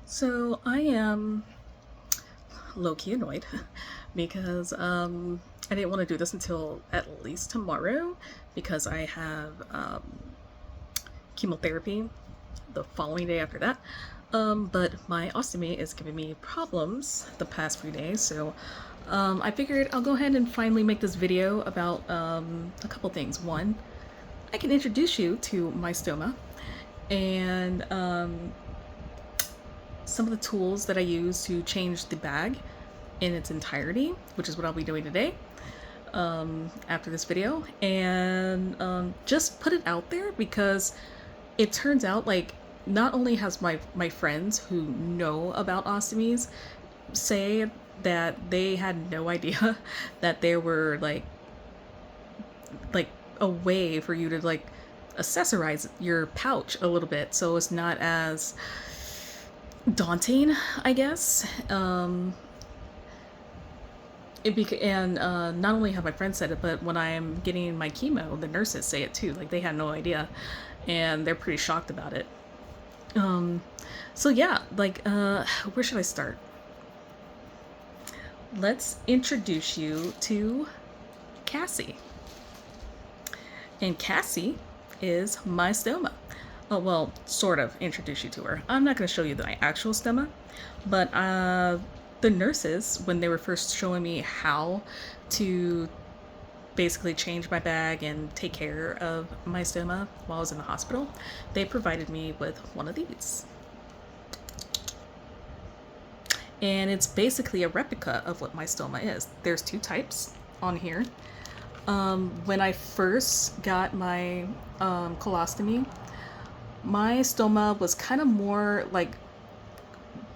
So I am low-key annoyed because I didn't want to do this until at least tomorrow because I have chemotherapy the following day after that. But my ostomy is giving me problems the past few days, so I figured I'll go ahead and finally make this video about a couple things. One, I can introduce you to my stoma and some of the tools that I use to change the bag in its entirety, which is what I'll be doing today after this video, and just put it out there because it turns out like not only has my friends who know about ostomies say that they had no idea that there were like a way for you to like accessorize your pouch a little bit so it's not as daunting, I guess. And not only have my friends said it, but when I'm getting my chemo, the nurses say it too. Like they had no idea, and they're pretty shocked about it. So yeah, where should I start? Let's introduce you to Cassie. And Cassie is my stoma. Oh, well, sort of introduce you to her. I'm not going to show you the actual stoma, but the nurses, when they were first showing me how to basically change my bag and take care of my stoma while I was in the hospital, they provided me with one of these. And it's basically a replica of what my stoma is. There's two types on here. When I first got my colostomy, my stoma was kind of more like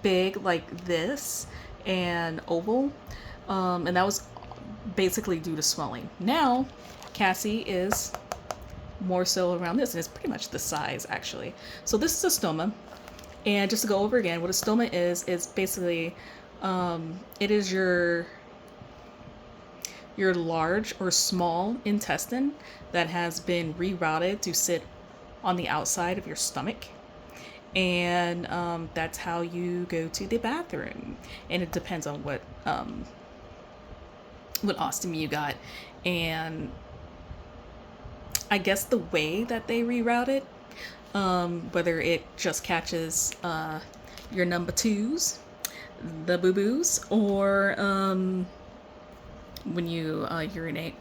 big like this and oval, and that was basically due to swelling. Now Cassie is more so around this, and it's pretty much the size actually. So this is a stoma, and just to go over again, what a stoma is basically it is your large or small intestine that has been rerouted to sit on the outside of your stomach, and that's how you go to the bathroom. And it depends on what ostomy you got, and I guess the way that they reroute it, whether it just catches your number twos, the boo-boos, or when you urinate.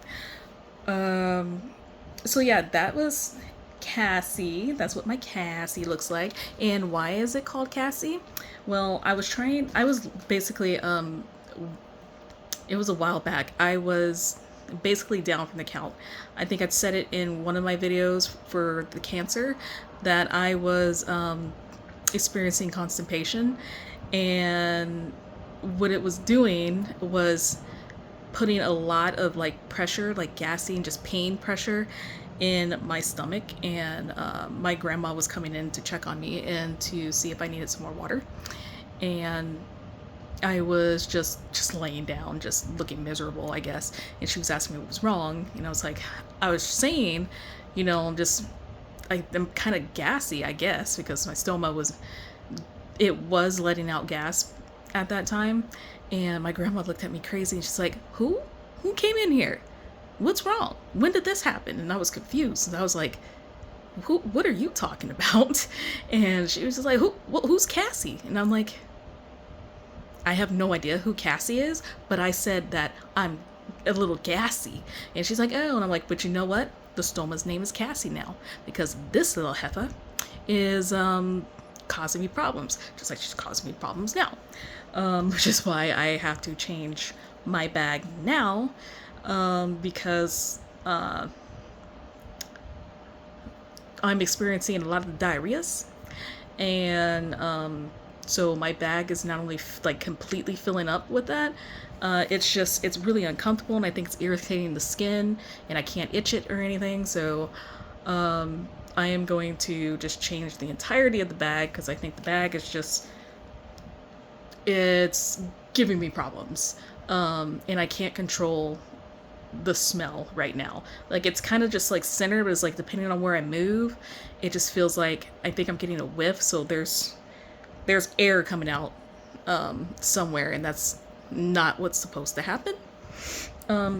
So yeah, that was Cassie. That's what my Cassie looks like. And why is it called Cassie? Well, I was basically, it was a while back. I was basically down from the count. I think I'd said it in one of my videos for the cancer that I was experiencing constipation, and what it was doing was putting a lot of like pressure, like gassy and just pain pressure in my stomach. And my grandma was coming in to check on me and to see if I needed some more water, and I was just laying down, just looking miserable, I guess. And she was asking me what was wrong, and I was like, I was saying, I'm kind of gassy, I guess, because my stoma was letting out gas at that time. And my grandma looked at me crazy, and she's like, who came in here? What's wrong? When did this happen? And I was confused, and I was like, what are you talking about? And she was just like, who's Cassie? And I'm like, I have no idea who Cassie is, but I said that I'm a little gassy. And she's like, oh, and I'm like, but you know what? The stoma's name is Cassie now, because this little heifer is causing me problems, just like she's causing me problems now, which is why I have to change my bag now, because I'm experiencing a lot of diarrheas, and so my bag is not only like completely filling up with that, it's really uncomfortable, and I think it's irritating the skin, and I can't itch it or anything. So I am going to just change the entirety of the bag, because I think the bag is it's giving me problems, and I can't control the smell right now. Like, it's kind of just like centered, but it's like depending on where I move, it just feels like I think I'm getting a whiff. So there's there's air coming out somewhere, and that's not what's supposed to happen.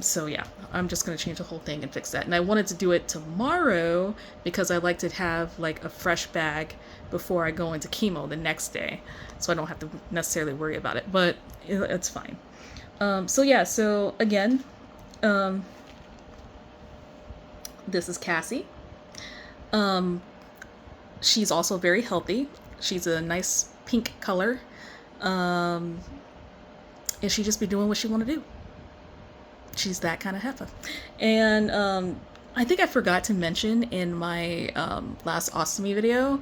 So yeah, I'm just gonna change the whole thing and fix that. And I wanted to do it tomorrow because I like to have like a fresh bag before I go into chemo the next day, so I don't have to necessarily worry about it. But it's fine. So yeah, so again, this is Cassie. She's also very healthy. She's a nice pink color. And she just be doing what she want to do. She's that kind of heifer. And I think I forgot to mention in my last ostomy video,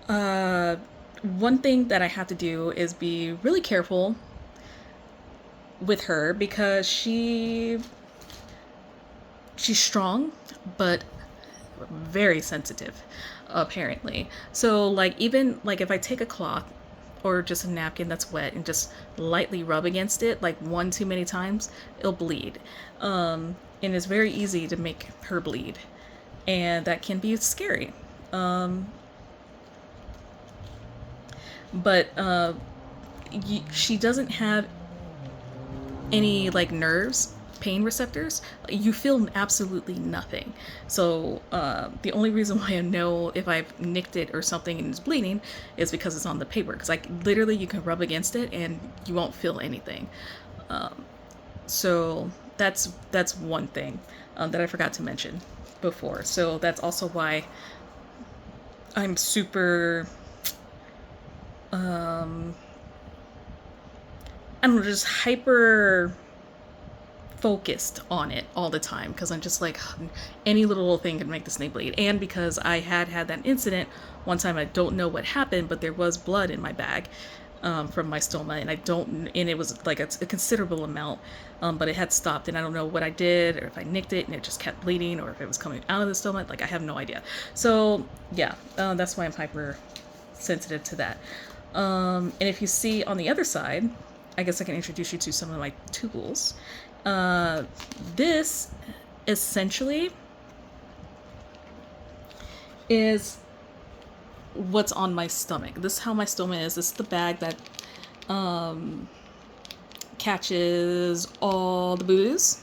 one thing that I have to do is be really careful with her because she's strong, but very sensitive, apparently. So like even like if I take a cloth or just a napkin that's wet and just lightly rub against it like one too many times, it'll bleed. And it's very easy to make her bleed, and that can be scary. But she doesn't have any like nerves, pain receptors. You feel absolutely nothing. So the only reason why I know if I've nicked it or something and it's bleeding is because it's on the paper, because like literally you can rub against it and you won't feel anything. So that's one thing that I forgot to mention before. So that's also why I'm super I don't know, just hyper focused on it all the time, because I'm just like, any little thing can make the snake bleed. And because I had that incident one time, I don't know what happened, but there was blood in my bag from my stoma, and it was like a considerable amount, but it had stopped, and I don't know what I did, or if I nicked it and it just kept bleeding, or if it was coming out of the stoma. Like, I have no idea. So yeah, that's why I'm hyper sensitive to that. And if you see on the other side, I guess I can introduce you to some of my tools. This essentially is what's on my stomach. This is how my stoma is. This is the bag that catches all the booze,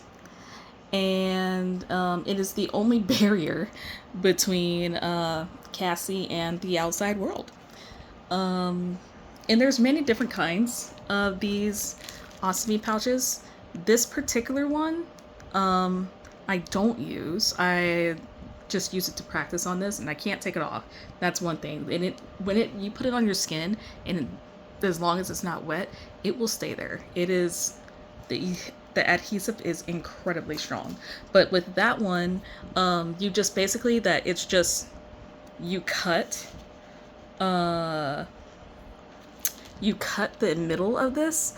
and it is the only barrier between Cassie and the outside world. And there's many different kinds of these ostomy pouches. This particular one, I don't use. I just use it to practice on this, and I can't take it off. That's one thing. And you put it on your skin, and as long as it's not wet, it will stay there. It is the adhesive is incredibly strong. But with that one, you just basically it's just you cut the middle of this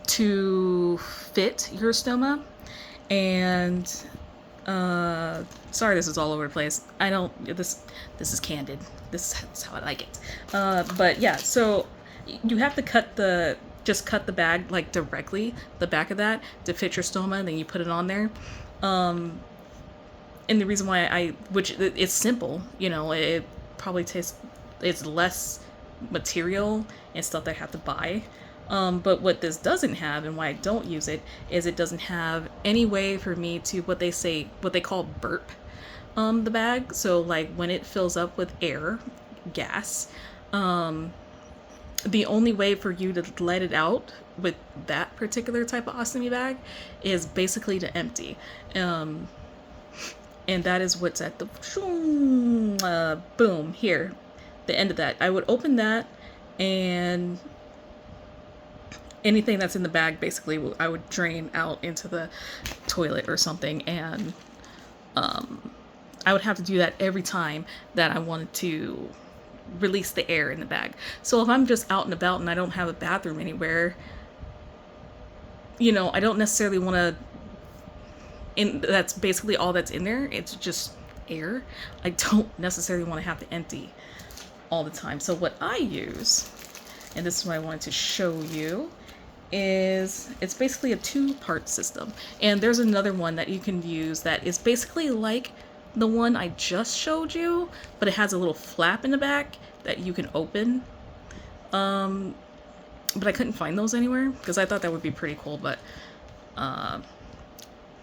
to fit your stoma. And sorry, this is all over the place. This is candid. This is how I like it. But yeah, so you have to cut the bag like directly, the back of that, to fit your stoma, and then you put it on there. And the reason why it's simple, it probably it's less material and stuff that I have to buy. But what this doesn't have, and why I don't use it, is it doesn't have any way for me to what they call burp the bag. So like when it fills up with gas, the only way for you to let it out with that particular type of ostomy bag is basically to empty. And that is what's at the boom here, the end of that. I would open that, and anything that's in the bag basically I would drain out into the toilet or something. And I would have to do that every time that I wanted to release the air in the bag. So if I'm just out and about and I don't have a bathroom anywhere, I don't necessarily want to, and that's basically all that's in there. It's just air. I don't necessarily want to have to empty all the time. So what I use, and this is what I wanted to show you, is it's basically a 2-part system. And there's another one that you can use that is basically like the one I just showed you, but it has a little flap in the back that you can open. But I couldn't find those anywhere because I thought that would be pretty cool, but I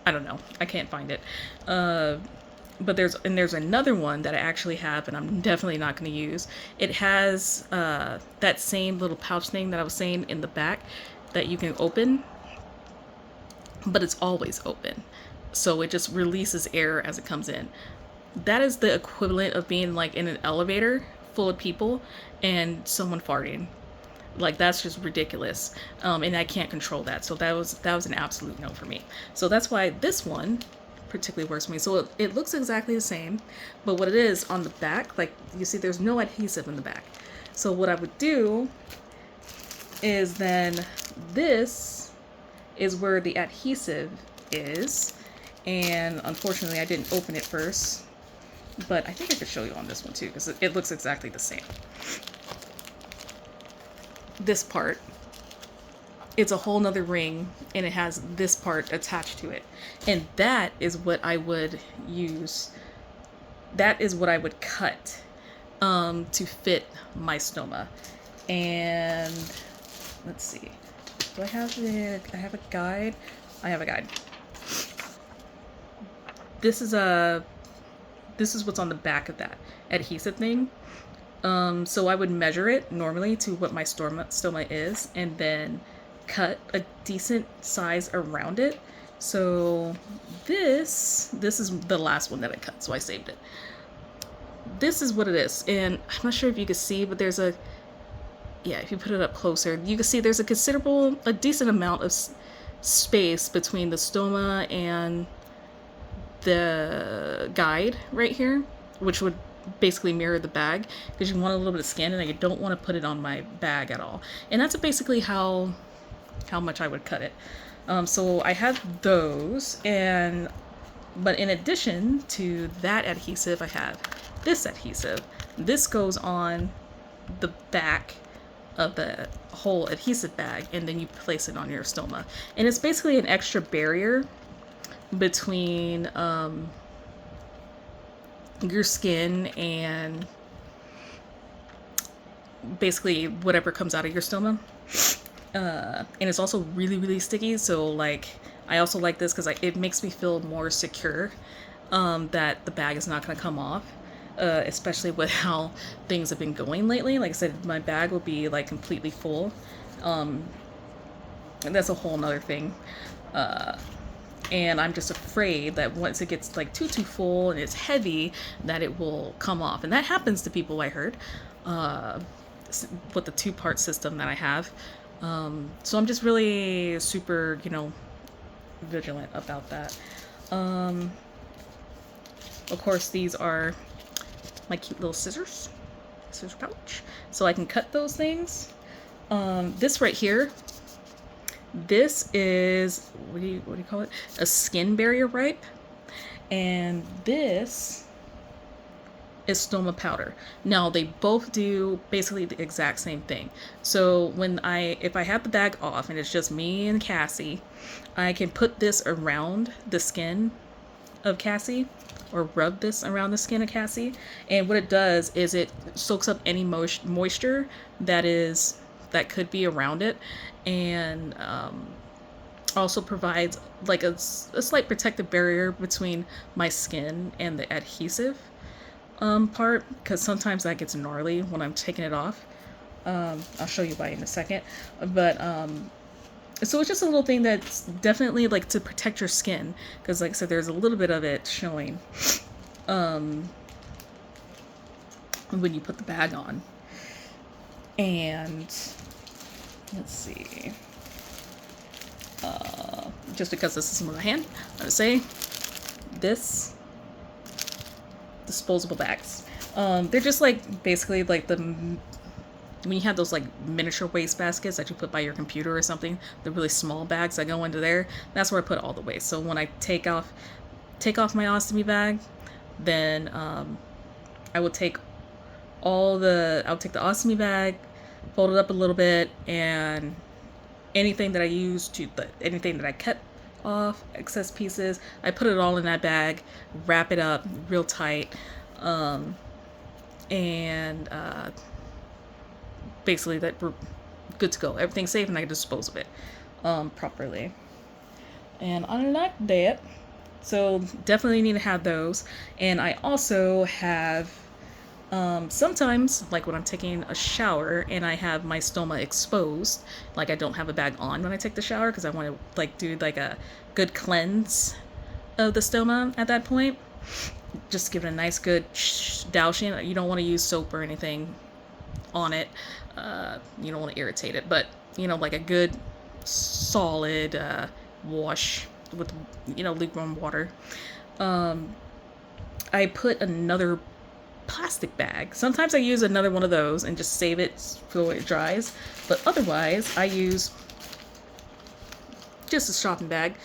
don't know. I can't find it. But there's another one that I actually have, and I'm definitely not going to use. It has that same little pouch thing that I was saying in the back that you can open, but it's always open. So it just releases air as it comes in. That is the equivalent of being like in an elevator full of people and someone farting. Like, that's just ridiculous. And I can't control that. So that was an absolute no for me. So that's why this one particularly works for me. So it looks exactly the same, but what it is on the back, like you see, there's no adhesive in the back. So what I would do is then this is where the adhesive is. And unfortunately, I didn't open it first, but I think I could show you on this one too, because it looks exactly the same. This part, it's a whole nother ring, and it has this part attached to it. And that is what I would use. That is what I would cut to fit my stoma. And let's see. Do I have it? I have a guide. I have a guide. This is what's on the back of that adhesive thing. So I would measure it normally to what my stoma is, and then cut a decent size around it. So this is the last one that I cut, so I saved it. This is what it is, and I'm not sure if you can see, but there's if you put it up closer, you can see there's a decent amount of space between the stoma and the guide right here, which would basically mirror the bag, because you want a little bit of skin and I don't want to put it on my bag at all. And that's basically how much I would cut it. So I had those, but in addition to that adhesive, I have this adhesive. This goes on the back of the whole adhesive bag, and then you place it on your stoma. And it's basically an extra barrier between your skin and basically whatever comes out of your stoma. And it's also really, really sticky. So like, I also like this because it makes me feel more secure that the bag is not going to come off. Especially with how things have been going lately. Like I said, my bag will be like completely full. And that's a whole nother thing. And I'm just afraid that once it gets like too full and it's heavy, that it will come off. And that happens to people, I heard, with the 2-part system that I have. So I'm just really super, vigilant about that. Of course, these are my cute little scissors pouch, so I can cut those things. This right here, this is, what do you call it? A skin barrier wipe. And this is stoma powder. Now they both do basically the exact same thing. So if I have the bag off and it's just me and Cassie, I can put this around the skin of Cassie, or rub this around the skin of Cassie. And what it does is it soaks up any moisture that could be around it, and also provides like a slight protective barrier between my skin and the adhesive part, because sometimes that gets gnarly when I'm taking it off. I'll show you why in a second. But so it's just a little thing that's definitely like to protect your skin, because like I said, there's a little bit of it showing when you put the bag on. And let's see, just because this is in my hand, I'm gonna say this disposable bags. They're just like basically like when you have those like miniature waste baskets that you put by your computer or something, the really small bags that go into there, that's where I put all the waste. So when I take off my ostomy bag, then I will take I'll take the ostomy bag, fold it up a little bit, and anything that I cut off, excess pieces, I put it all in that bag, wrap it up real tight, and basically that we're good to go. Everything's safe and I can dispose of it properly. And I like that. So definitely need to have those. And I also have sometimes, like when I'm taking a shower and I have my stoma exposed, like I don't have a bag on when I take the shower because I want to like do like a good cleanse of the stoma at that point. Just give it a nice good dousing. You don't want to use soap or anything on it. You don't want to irritate it, but you know, like a good solid wash with, you know, lukewarm water. I put another plastic bag. Sometimes I use another one of those and just save it so it dries, but otherwise I use just a shopping bag,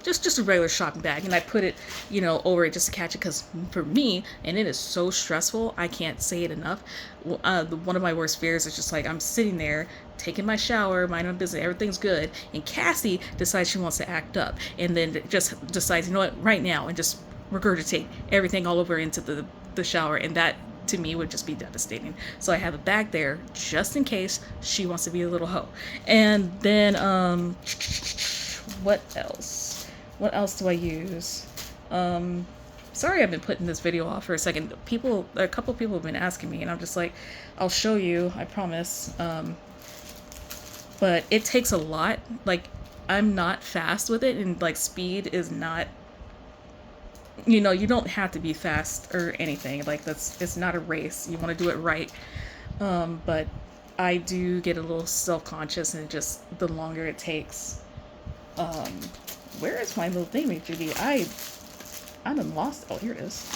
just a regular shopping bag, and I put it, you know, over it just to catch it, because for me, and it is so stressful, I can't say it enough, one of my worst fears is just like I'm sitting there taking my shower, minding my business, everything's good, and Cassie decides she wants to act up, and then just decides, you know what, right now, and just regurgitate everything all over into the shower, and that to me would just be devastating. So I have a bag there just in case she wants to be a little hoe. And then what else do I use? Sorry I've been putting this video off for a second. A couple people have been asking me, and I'm just like, I'll show you, I promise. But it takes a lot. Like, I'm not fast with it, and like speed is not, you know, you don't have to be fast or anything. Like, it's not a race. You want to do it right. But I do get a little self-conscious, and just the longer it takes. Where is my little thing, Judy? I done lost. Oh, here it is.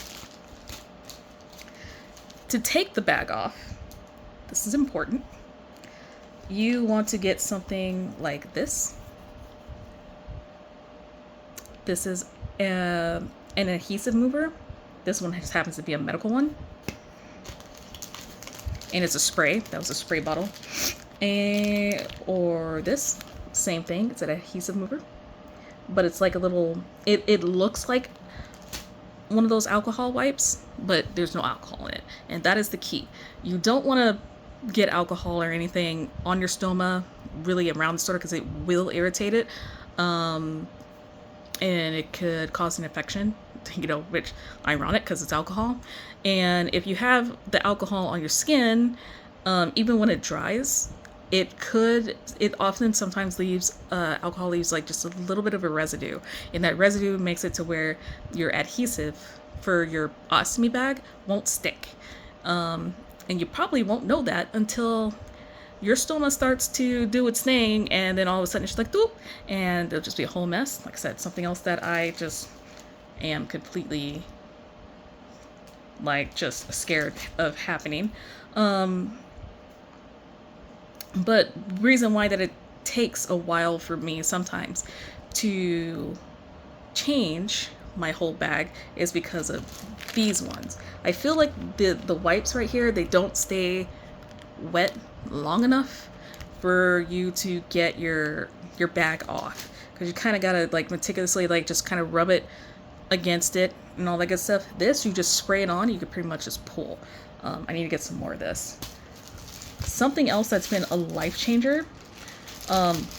To take the bag off, this is important. You want to get something like this. This is an adhesive mover. This one just happens to be a medical one. And it's a spray. That was a spray bottle. Or this, same thing. It's an adhesive mover. But it's like a little, it looks like one of those alcohol wipes, but there's no alcohol in it. And that is the key. You don't want to get alcohol or anything on your stoma, really around the stoma, because it will irritate it. And it could cause an infection, you know, which ironic because it's alcohol. And if you have the alcohol on your skin, even when it dries, it often sometimes leaves, alcohol leaves like just a little bit of a residue. And that residue makes it to where your adhesive for your ostomy bag won't stick. And you probably won't know that until your stoma starts to do its thing, and then all of a sudden it's like, doop, and it'll just be a whole mess. Like I said, something else that I just am completely, like, just scared of happening. But reason why that it takes a while for me sometimes to change my whole bag is because of these ones. I feel like the wipes right here, they don't stay wet long enough for you to get your bag off, because you kind of gotta like meticulously like just kind of rub it against it and all that good stuff. This, you just spray it on, you could pretty much just pull. I need to get some more of this. Something else that's been a life changer, that's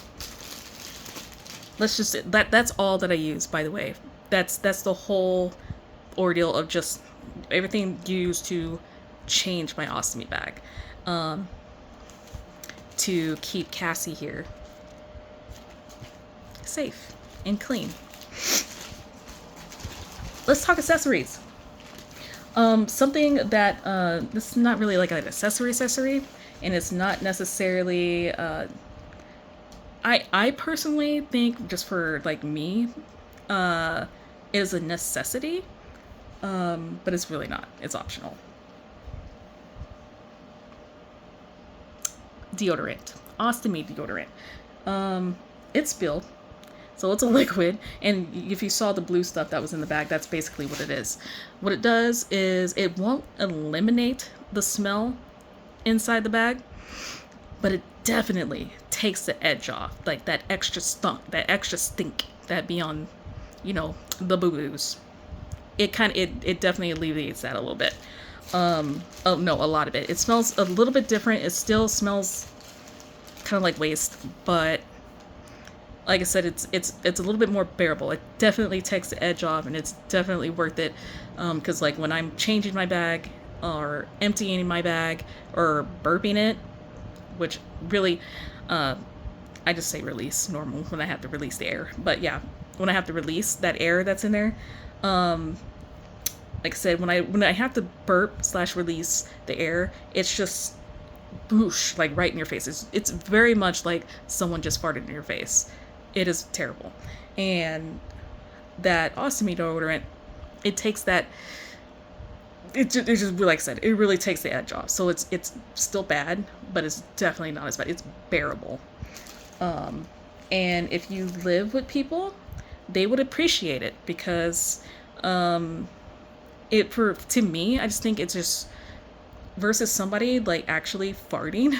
all that I use, by the way. That's the whole ordeal of just everything used to change my ostomy bag, to keep Cassie here safe and clean. Let's talk accessories. Something that this is not really like an accessory, and it's not necessarily, I personally think, just for like me, is a necessity, but it's really not. It's optional. Deodorant. Ostomy deodorant. It's spilled, so it's a liquid, and if you saw the blue stuff that was in the bag, that's basically what it is. What it does is it won't eliminate the smell inside the bag, but it definitely takes the edge off, like that extra stink that be on, you know, the boo-boos. It definitely alleviates that a little bit. Oh no, a lot of it. It smells a little bit different. It still smells kind of like waste, but like I said, it's a little bit more bearable. It definitely takes the edge off, and it's definitely worth it. Because like when I'm changing my bag, or emptying my bag, or burping it, which really, I just say release normal when I have to release the air. But yeah, when I have to release that air that's in there, like I said, when I have to burp slash release the air, it's just boosh, like right in your face. It's very much like someone just farted in your face. It is terrible. And that ostomy deodorant, it takes that. It just like I said, it really takes the edge off. So it's still bad, but it's definitely not as bad. It's bearable. And if you live with people, they would appreciate it because to me, I just think it's just versus somebody like actually farting.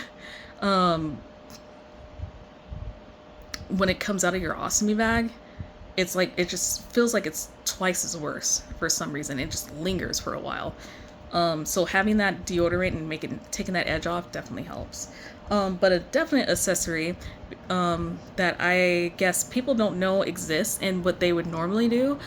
When it comes out of your ostomy bag, it's like it just feels like it's twice as worse for some reason. It just lingers for a while. So having that deodorant and taking that edge off definitely helps. But a definite accessory that I guess people don't know exists and what they would normally do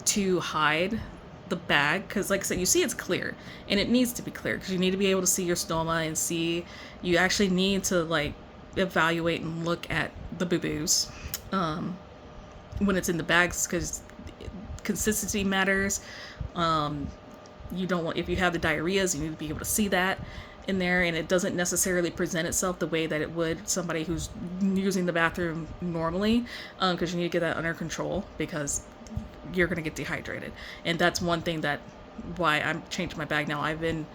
to hide the bag, because like I said, you see it's clear and it needs to be clear because you need to be able to see your stoma and see, you actually need to like evaluate and look at the boo-boos when it's in the bags because consistency matters. You don't want, if you have the diarrheas, you need to be able to see that in there, and it doesn't necessarily present itself the way that it would somebody who's using the bathroom normally, because you need to get that under control because you're going to get dehydrated. And that's one thing that why I'm changing my bag now. I've been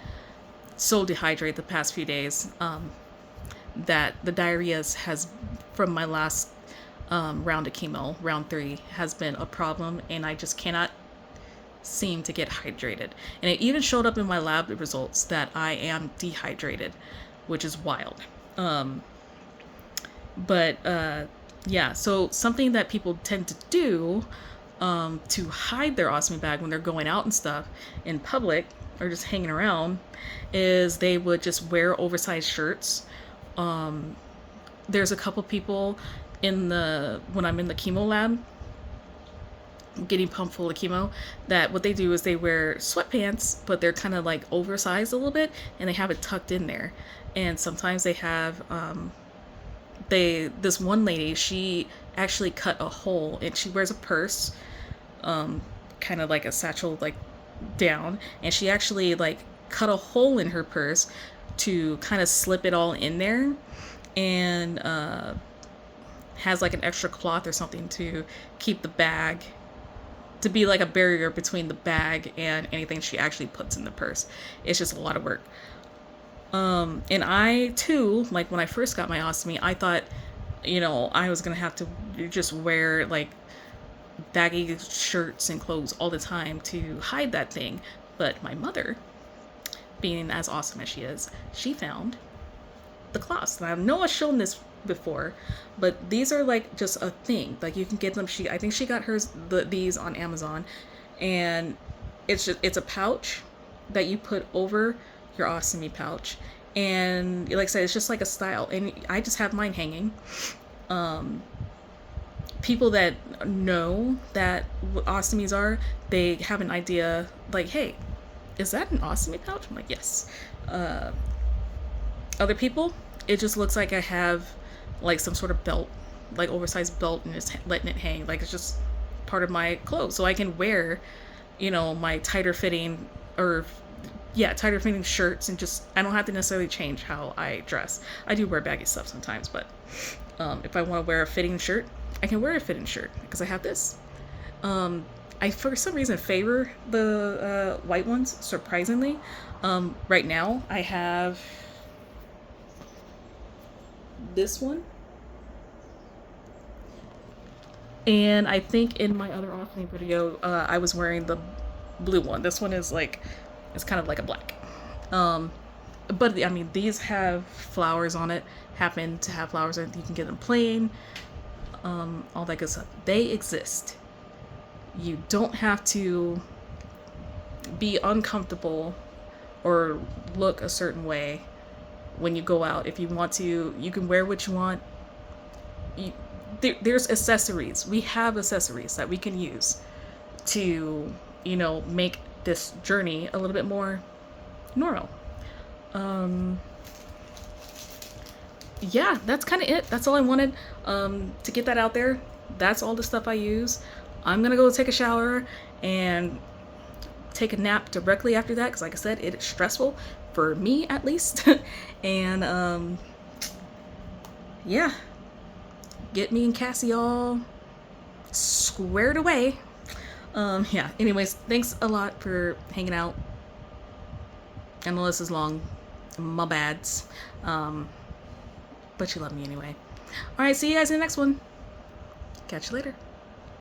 so dehydrated the past few days that the diarrheas has, from my last round of chemo, round 3, has been a problem, and I just cannot seem to get hydrated. And it even showed up in my lab results that I am dehydrated, which is wild. Yeah, so something that people tend to do to hide their ostomy bag when they're going out and stuff in public or just hanging around is they would just wear oversized shirts. There's a couple people when I'm in the chemo lab getting pumped full of chemo, that what they do is they wear sweatpants, but they're kind of like oversized a little bit, and they have it tucked in there. And sometimes they have this one lady, she actually cut a hole, and she wears a purse, kind of like a satchel, like down, and she actually like cut a hole in her purse to kind of slip it all in there, and has like an extra cloth or something to keep the bag, to be like a barrier between the bag and anything she actually puts in the purse. It's just a lot of work. And I too, like when I first got my ostomy, I thought, I was gonna have to just wear like baggy shirts and clothes all the time to hide that thing. But my mother, being as awesome as she is, she found the cloths. And I know I've shown this before, but these are like just a thing. Like you can get them. I think she got these on Amazon, and it's a pouch that you put over your ostomy pouch, and like I said, it's just like a style. And I just have mine hanging. People that know that what ostomies are, they have an idea. Like, hey, is that an ostomy pouch? I'm like, yes. Other people, it just looks like I have like some sort of belt, like oversized belt, and just letting it hang. Like it's just part of my clothes. So I can wear, my tighter fitting shirts, and just, I don't have to necessarily change how I dress. I do wear baggy stuff sometimes, but if I want to wear a fitting shirt, I can wear a fitting shirt because I have this. I, for some reason, favor the white ones, surprisingly. Right now, I have this one, and I think in my other ostomy video I was wearing the blue one. This one is like, it's kind of like a black, but I mean, these have flowers on it, happen to have flowers on it. You can get them plain, all that good stuff. They exist. You don't have to be uncomfortable or look a certain way when you go out. If you want to, you can wear what you want. There's accessories. We have accessories that we can use to, make this journey a little bit more normal. Yeah, that's kind of it. That's all I wanted to get that out there. That's all the stuff I use. I'm gonna go take a shower and take a nap directly after that because, like I said, it is stressful for me at least. And yeah, get me and Cassie all squared away. Yeah, anyways, thanks a lot for hanging out. I know this is long, my bads, but you love me anyway. All right, see you guys in the next one. Catch you later.